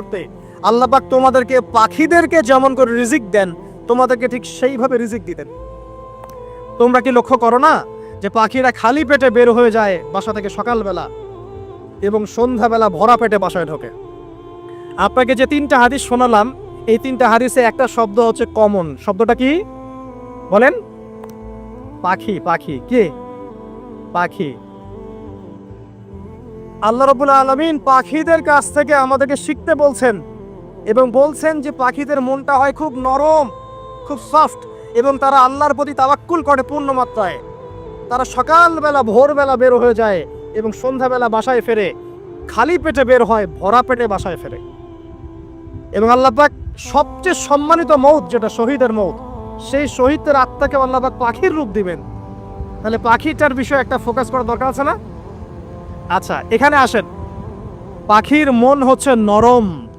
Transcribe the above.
করতে আল্লাহ পাক তোমাদেরকে পাখিদেরকে যেমন করে রিজিক দেন তোমাদেরকে ঠিক সেইভাবে রিজিক দিতেন। তোমরা কি লক্ষ্য করো না যে পাখিরা খালি পেটে বের হয়ে যায় বাসা থেকে সকালবেলা এবং সন্ধ্যাবেলা ভরা পেটে বাসায় ঢোকে? আপনাকে যে তিনটা হাদিস শোনালাম এই তিনটা হাদিসে একটা শব্দ হচ্ছে কমন। শব্দটা কি বলেন? পাখি। পাখি কে? পাখি। আল্লাহ রাব্বুল আলামিন পাখিদের কাছ থেকে আমাদেরকে শিখতে বলছেন এবং বলছেন যে পাখিদের মনটা হয় খুব নরম, খুব সফট এবং তারা আল্লাহর প্রতি তাওয়াক্কুল করে পূর্ণ মাত্রায়। তারা সকালবেলা ভোরবেলা বের হয়ে যায় এবং সন্ধ্যাবেলা বাসায় ফেরে, খালি পেটে বের হয়, ভরা পেটে বাসায় ফেরে। এবং আল্লাহ পাক সবচেয়ে সম্মানিত মৌত যেটা শহীদের মৌত, সেই শহীদের আত্মাকে আল্লাহ পাক পাখির রূপ দিবেন। তাহলে পাখিটার বিষয়ে একটা ফোকাস করা দরকার আছে না? আচ্ছা, এখানে আসেন। পাখির মন হচ্ছে নরম।